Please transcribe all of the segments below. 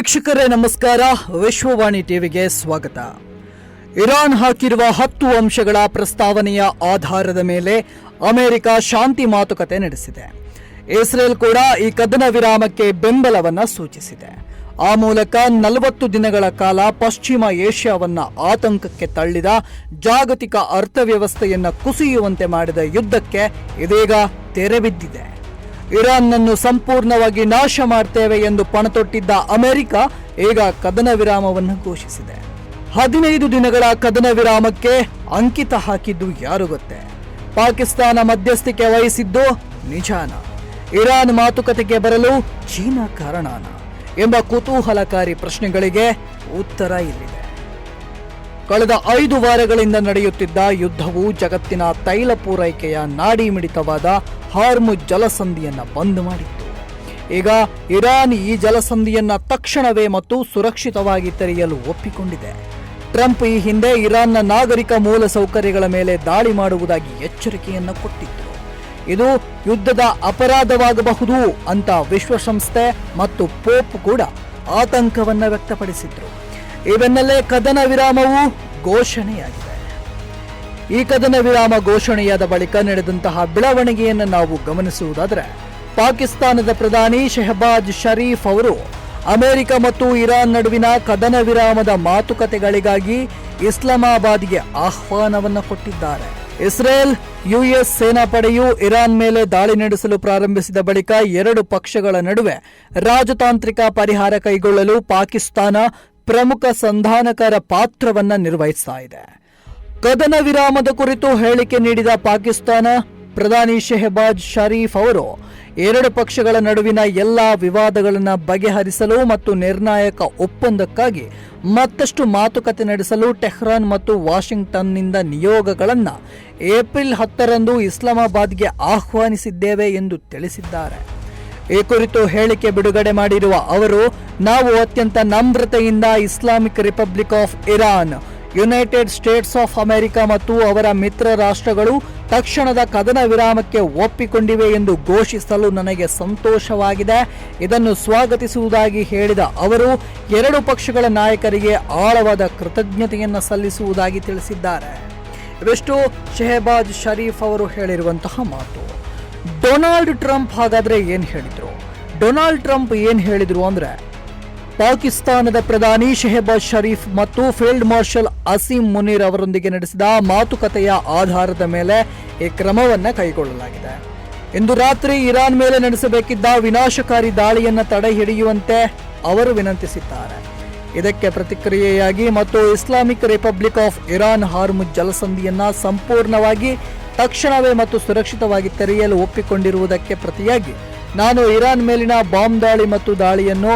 ವೀಕ್ಷಕರೇ ನಮಸ್ಕಾರ. ವಿಶ್ವವಾಣಿ ಟಿವಿಗೆ ಸ್ವಾಗತ. ಇರಾನ್ ಹಾಕಿರುವ 10 ಅಂಶಗಳ ಪ್ರಸ್ತಾವನೆಯ ಆಧಾರದ ಮೇಲೆ ಅಮೆರಿಕ ಶಾಂತಿ ಮಾತುಕತೆ ನಡೆಸಿದೆ. ಇಸ್ರೇಲ್ ಕೂಡ ಈ ಕದನ ವಿರಾಮಕ್ಕೆ ಬೆಂಬಲವನ್ನು ಸೂಚಿಸಿದೆ. ಆ ಮೂಲಕ 40 ದಿನಗಳ ಕಾಲ ಪಶ್ಚಿಮ ಏಷ್ಯಾವನ್ನ ಆತಂಕಕ್ಕೆ ತಳ್ಳಿದ ಜಾಗತಿಕ ಅರ್ಥವ್ಯವಸ್ಥೆಯನ್ನು ಕುಸಿಯುವಂತೆ ಮಾಡಿದ ಯುದ್ಧಕ್ಕೆ ಇದೀಗ ತೆರೆಬಿದ್ದಿದೆ. ಇರಾನ್ನನ್ನು ಸಂಪೂರ್ಣವಾಗಿ ನಾಶ ಮಾಡ್ತೇವೆ ಎಂದು ಪಣತೊಟ್ಟಿದ್ದ ಅಮೆರಿಕ ಈಗ ಕದನ ವಿರಾಮವನ್ನು ಘೋಷಿಸಿದೆ. 15 ದಿನಗಳ ಕದನ ವಿರಾಮಕ್ಕೆ ಅಂಕಿತ ಹಾಕಿದ್ದು ಯಾರು ಗೊತ್ತೇ? ಪಾಕಿಸ್ತಾನ ಮಧ್ಯಸ್ಥಿಕೆ ವಹಿಸಿದ್ದು ನಿಜಾನ? ಇರಾನ್ ಮಾತುಕತೆಗೆ ಬರಲು ಚೀನಾ ಕಾರಣಾನ ಎಂಬ ಕುತೂಹಲಕಾರಿ ಪ್ರಶ್ನೆಗಳಿಗೆ ಉತ್ತರ ಇಲ್ಲಿದೆ. ಕಳೆದ 5 ವಾರಗಳಿಂದ ನಡೆಯುತ್ತಿದ್ದ ಯುದ್ಧವು ಜಗತ್ತಿನ ತೈಲ ಪೂರೈಕೆಯ ನಾಡಿ ಮಿಡಿತವಾದ ಹಾರ್ಮುಜ್ ಜಲಸಂಧಿಯನ್ನು ಬಂದ್ ಮಾಡಿತ್ತು. ಈಗ ಇರಾನ್ ಈ ಜಲಸಂಧಿಯನ್ನು ತಕ್ಷಣವೇ ಮತ್ತು ಸುರಕ್ಷಿತವಾಗಿ ತೆರೆಯಲು ಒಪ್ಪಿಕೊಂಡಿದೆ. ಟ್ರಂಪ್ ಈ ಹಿಂದೆ ಇರಾನ್ನ ನಾಗರಿಕ ಮೂಲಸೌಕರ್ಯಗಳ ಮೇಲೆ ದಾಳಿ ಮಾಡುವುದಾಗಿ ಎಚ್ಚರಿಕೆಯನ್ನು ಕೊಟ್ಟಿದ್ದರು. ಇದು ಯುದ್ಧದ ಅಪರಾಧವಾಗಬಹುದು ಅಂತ ವಿಶ್ವಸಂಸ್ಥೆ ಮತ್ತು ಪೋಪ್ ಕೂಡ ಆತಂಕವನ್ನು ವ್ಯಕ್ತಪಡಿಸಿದ್ರು. ಈ ಬೆನ್ನಲ್ಲೇ ಕದನ ವಿರಾಮವು ಘೋಷಣೆಯಾಗಿದೆ. ಈ ಕದನ ವಿರಾಮ ಘೋಷಣೆಯಾದ ಬಳಿಕ ನಡೆದಂತಹ ಬೆಳವಣಿಗೆಯನ್ನು ನಾವು ಗಮನಿಸುವುದಾದರೆ, ಪಾಕಿಸ್ತಾನದ ಪ್ರಧಾನಿ ಶೆಹಬಾಜ್ ಶರೀಫ್ ಅವರು ಅಮೆರಿಕ ಮತ್ತು ಇರಾನ್ ನಡುವಿನ ಕದನ ವಿರಾಮದ ಮಾತುಕತೆಗಳಿಗಾಗಿ ಇಸ್ಲಾಮಾಬಾದ್ಗೆ ಆಹ್ವಾನವನ್ನು ಕೊಟ್ಟಿದ್ದಾರೆ. ಇಸ್ರೇಲ್ ಯುಎಸ್ ಸೇನಾಪಡೆಯು ಇರಾನ್ ಮೇಲೆ ದಾಳಿ ನಡೆಸಲು ಪ್ರಾರಂಭಿಸಿದ ಬಳಿಕ 2 ಪಕ್ಷಗಳ ನಡುವೆ ರಾಜತಾಂತ್ರಿಕ ಪರಿಹಾರ ಕೈಗೊಳ್ಳಲು ಪಾಕಿಸ್ತಾನ ಪ್ರಮುಖ ಸಂಧಾನಕರ ಪಾತ್ರವನ್ನು ನಿರ್ವಹಿಸ್ತಾ ಇದೆ. ಕದನ ವಿರಾಮದ ಕುರಿತು ಹೇಳಿಕೆ ನೀಡಿದ ಪಾಕಿಸ್ತಾನ ಪ್ರಧಾನಿ ಶೆಹಬಾಜ್ ಶರೀಫ್ ಅವರು 2 ಪಕ್ಷಗಳ ನಡುವಿನ ಎಲ್ಲಾ ವಿವಾದಗಳನ್ನು ಬಗೆಹರಿಸಲು ಮತ್ತು ನಿರ್ಣಾಯಕ ಒಪ್ಪಂದಕ್ಕಾಗಿ ಮತ್ತಷ್ಟು ಮಾತುಕತೆ ನಡೆಸಲು ಟೆಹ್ರಾನ್ ಮತ್ತು ವಾಷಿಂಗ್ಟನ್ನಿಂದ ನಿಯೋಗಗಳನ್ನು ಏಪ್ರಿಲ್ 10ರಂದು ಇಸ್ಲಾಮಾಬಾದ್ಗೆ ಆಹ್ವಾನಿಸಿದ್ದೇವೆ ಎಂದು ತಿಳಿಸಿದ್ದಾರೆ. ಈ ಕುರಿತು ಹೇಳಿಕೆ ಬಿಡುಗಡೆ ಮಾಡಿರುವ ಅವರು, ನಾವು ಅತ್ಯಂತ ನಮ್ರತೆಯಿಂದ Islamic Republic of Iran, United States of America ಮತ್ತು ಅವರ ಮಿತ್ರ ರಾಷ್ಟ್ರಗಳು ತಕ್ಷಣದ ಕದನ ವಿರಾಮಕ್ಕೆ ಒಪ್ಪಿಕೊಂಡಿವೆ ಎಂದು ಘೋಷಿಸಲು ನನಗೆ ಸಂತೋಷವಾಗಿದೆ. ಇದನ್ನು ಸ್ವಾಗತಿಸುವುದಾಗಿ ಹೇಳಿದ ಅವರು 2 ಪಕ್ಷಗಳ ನಾಯಕರಿಗೆ ಆಳವಾದ ಕೃತಜ್ಞತೆಯನ್ನು ಸಲ್ಲಿಸುವುದಾಗಿ ತಿಳಿಸಿದ್ದಾರೆ. ಇವೆಷ್ಟು ಶೆಹಬಾಜ್ ಶರೀಫ್ ಅವರು ಹೇಳಿರುವಂತಹ ಮಾತು. ಡೊನಾಲ್ಡ್ ಟ್ರಂಪ್ ಹಾಗಾದ್ರೆ ಏನು ಹೇಳಿದ್ರು? ಡೊನಾಲ್ಡ್ ಟ್ರಂಪ್ ಏನು ಹೇಳಿದ್ರು ಅಂದ್ರೆ, ಪಾಕಿಸ್ತಾನದ ಪ್ರಧಾನಿ ಶೆಹಬಾಜ್ ಶರೀಫ್ ಮತ್ತು ಫೀಲ್ಡ್ ಮಾರ್ಷಲ್ ಅಸೀಂ ಮುನೀರ್ ಅವರೊಂದಿಗೆ ನಡೆಸಿದ ಮಾತುಕತೆಯ ಆಧಾರದ ಮೇಲೆ ಈ ಕ್ರಮವನ್ನು ಕೈಗೊಳ್ಳಲಾಗಿದೆ. ಇಂದು ರಾತ್ರಿ ಇರಾನ್ ಮೇಲೆ ನಡೆಸಬೇಕಿದ್ದ ವಿನಾಶಕಾರಿ ದಾಳಿಯನ್ನು ತಡೆ ಹಿಡಿಯುವಂತೆ ಅವರು ವಿನಂತಿಸಿದ್ದಾರೆ. ಇದಕ್ಕೆ ಪ್ರತಿಕ್ರಿಯೆಯಾಗಿ ಮತ್ತು Islamic Republic of Iran Hormuz ಜಲಸಂಧಿಯನ್ನು ಸಂಪೂರ್ಣವಾಗಿ ತಕ್ಷಣವೇ ಮತ್ತು ಸುರಕ್ಷಿತವಾಗಿ ತೆರೆಯಲು ಒಪ್ಪಿಕೊಂಡಿರುವುದಕ್ಕೆ ಪ್ರತಿಯಾಗಿ ನಾನು ಇರಾನ್ ಮೇಲಿನ ಬಾಂಬ್ ದಾಳಿ ಮತ್ತು ದಾಳಿಯನ್ನು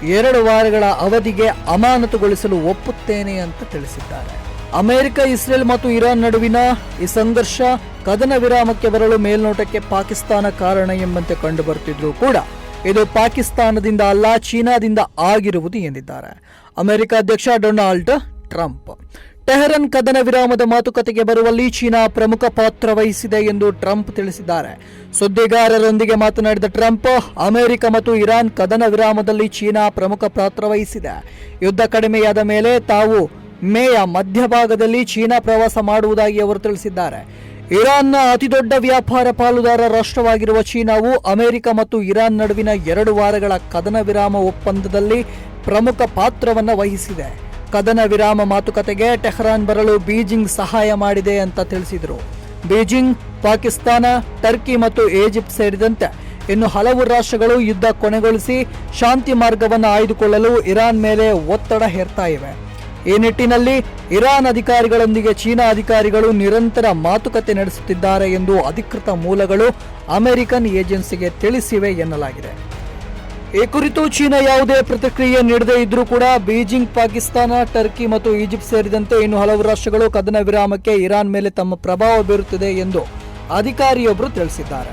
2 ವಾರಗಳ ಅವಧಿಗೆ ಅಮಾನತುಗೊಳಿಸಲು ಒಪ್ಪುತ್ತೇನೆ ಅಂತ ತಿಳಿಸಿದ್ದಾರೆ. ಅಮೆರಿಕ, ಇಸ್ರೇಲ್ ಮತ್ತು ಇರಾನ್ ನಡುವಿನ ಈ ಸಂಘರ್ಷ ಕದನ ವಿರಾಮಕ್ಕೆ ಬರಲು ಮೇಲ್ನೋಟಕ್ಕೆ ಪಾಕಿಸ್ತಾನ ಕಾರಣ ಎಂಬಂತೆ ಕಂಡುಬರುತ್ತಿದ್ರೂ ಕೂಡ ಇದು ಪಾಕಿಸ್ತಾನದಿಂದ ಅಲ್ಲ, ಚೀನಾದಿಂದ ಆಗಿರುವುದು ಎಂದಿದ್ದಾರೆ ಅಮೆರಿಕ ಅಧ್ಯಕ್ಷ ಡೊನಾಲ್ಡ್ ಟ್ರಂಪ್. ಟೆಹರಾನ್ ಕದನ ವಿರಾಮದ ಮಾತುಕತೆಗೆ ಬರುವಲ್ಲಿ ಚೀನಾ ಪ್ರಮುಖ ಪಾತ್ರ ವಹಿಸಿದೆ ಎಂದು ಟ್ರಂಪ್ ತಿಳಿಸಿದ್ದಾರೆ. ಸುದ್ದಿಗಾರರೊಂದಿಗೆ ಮಾತನಾಡಿದ ಟ್ರಂಪ್, ಅಮೆರಿಕ ಮತ್ತು ಇರಾನ್ ಕದನ ವಿರಾಮದಲ್ಲಿ ಚೀನಾ ಪ್ರಮುಖ ಪಾತ್ರ ವಹಿಸಿದೆ. ಯುದ್ಧ ಕಡಿಮೆಯಾದ ಮೇಲೆ ತಾವು ಮೇಯ ಮಧ್ಯಭಾಗದಲ್ಲಿ ಚೀನಾ ಪ್ರವಾಸ ಮಾಡುವುದಾಗಿ ಅವರು ತಿಳಿಸಿದ್ದಾರೆ. ಇರಾನ್ನ ಅತಿದೊಡ್ಡ ವ್ಯಾಪಾರ ಪಾಲುದಾರ ರಾಷ್ಟ್ರವಾಗಿರುವ ಚೀನಾವು ಅಮೆರಿಕ ಮತ್ತು ಇರಾನ್ ನಡುವಿನ 2 ವಾರಗಳ ಕದನ ವಿರಾಮ ಒಪ್ಪಂದದಲ್ಲಿ ಪ್ರಮುಖ ಪಾತ್ರವನ್ನು ವಹಿಸಿದೆ. ಕದನ ವಿರಾಮ ಮಾತುಕತೆಗೆ ಟೆಹರಾನ್ ಬರಲು ಬೀಜಿಂಗ್ ಸಹಾಯ ಮಾಡಿದೆ ಅಂತ ತಿಳಿಸಿದರು. ಬೀಜಿಂಗ್, ಪಾಕಿಸ್ತಾನ, ಟರ್ಕಿ ಮತ್ತು ಈಜಿಪ್ಟ್ ಸೇರಿದಂತೆ ಇನ್ನು ಹಲವು ರಾಷ್ಟ್ರಗಳು ಯುದ್ಧ ಕೊನೆಗೊಳಿಸಿ ಶಾಂತಿ ಮಾರ್ಗವನ್ನು ಆಯ್ದುಕೊಳ್ಳಲು ಇರಾನ್ ಮೇಲೆ ಒತ್ತಡ ಹೇರ್ತಾ ಇವೆ. ಈ ನಿಟ್ಟಿನಲ್ಲಿ ಇರಾನ್ ಅಧಿಕಾರಿಗಳೊಂದಿಗೆ ಚೀನಾ ಅಧಿಕಾರಿಗಳು ನಿರಂತರ ಮಾತುಕತೆ ನಡೆಸುತ್ತಿದ್ದಾರೆ ಎಂದು ಅಧಿಕೃತ ಮೂಲಗಳು ಅಮೆರಿಕನ್ ಏಜೆನ್ಸಿಗೆ ತಿಳಿಸಿವೆ ಎನ್ನಲಾಗಿದೆ. ಈ ಕುರಿತು ಚೀನಾ ಯಾವುದೇ ಪ್ರತಿಕ್ರಿಯೆ ನೀಡದೇ ಇದ್ರೂ ಕೂಡ ಬೀಜಿಂಗ್, ಪಾಕಿಸ್ತಾನ, ಟರ್ಕಿ ಮತ್ತು ಈಜಿಪ್ಟ್ ಸೇರಿದಂತೆ ಇನ್ನು ಹಲವು ರಾಷ್ಟ್ರಗಳು ಕದನ ವಿರಾಮಕ್ಕೆ ಇರಾನ್ ಮೇಲೆ ತಮ್ಮ ಪ್ರಭಾವ ಬೀರುತ್ತಿದೆ ಎಂದು ಅಧಿಕಾರಿಯೊಬ್ಬರು ತಿಳಿಸಿದ್ದಾರೆ.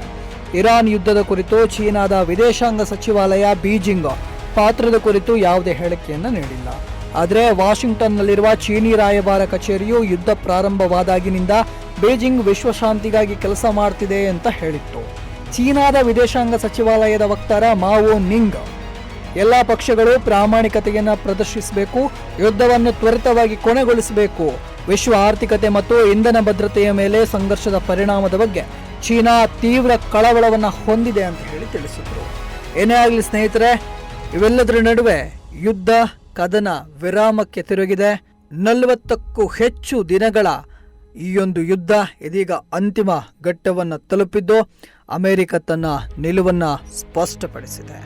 ಇರಾನ್ ಯುದ್ಧದ ಕುರಿತು ಚೀನಾದ ವಿದೇಶಾಂಗ ಸಚಿವಾಲಯ ಬೀಜಿಂಗ್ ಪಾತ್ರದ ಕುರಿತು ಯಾವುದೇ ಹೇಳಿಕೆಯನ್ನು ನೀಡಿಲ್ಲ. ಆದರೆ ವಾಷಿಂಗ್ಟನ್ನಲ್ಲಿರುವ ಚೀನಿ ರಾಯಭಾರ ಕಚೇರಿಯು ಯುದ್ಧ ಪ್ರಾರಂಭವಾದಾಗಿನಿಂದ ಬೀಜಿಂಗ್ ವಿಶ್ವಶಾಂತಿಗಾಗಿ ಕೆಲಸ ಮಾಡ್ತಿದೆ ಅಂತ ಹೇಳಿತ್ತು. ಚೀನಾದ ವಿದೇಶಾಂಗ ಸಚಿವಾಲಯದ ವಕ್ತಾರ ಮಾವೋ ನಿಂಗ್ ಎಲ್ಲ ಪಕ್ಷಗಳು ಪ್ರಾಮಾಣಿಕತೆಯನ್ನು ಪ್ರದರ್ಶಿಸಬೇಕು, ಯುದ್ಧವನ್ನು ತ್ವರಿತವಾಗಿ ಕೊನೆಗೊಳಿಸಬೇಕು, ವಿಶ್ವ ಆರ್ಥಿಕತೆ ಮತ್ತು ಇಂಧನ ಭದ್ರತೆಯ ಮೇಲೆ ಸಂಘರ್ಷದ ಪರಿಣಾಮದ ಬಗ್ಗೆ ಚೀನಾ ತೀವ್ರ ಕಳವಳವನ್ನು ಹೊಂದಿದೆ ಅಂತ ಹೇಳಿ ತಿಳಿಸಿದರು. ಏನೇ ಆಗಲಿ ಸ್ನೇಹಿತರೆ, ಇವೆಲ್ಲದರ ನಡುವೆ ಯುದ್ಧ ಕದನ ವಿರಾಮಕ್ಕೆ ತಿರುಗಿದೆ. 40ಕ್ಕೂ ಹೆಚ್ಚು ದಿನಗಳ ಈ ಒಂದು ಯುದ್ಧ ಇದೀಗ ಅಂತಿಮ ಘಟ್ಟವನ್ನು ತಲುಪಿದ್ದು ಅಮೆರಿಕ ತನ್ನ ನಿಲುವನ್ನು ಸ್ಪಷ್ಟಪಡಿಸಿದೆ.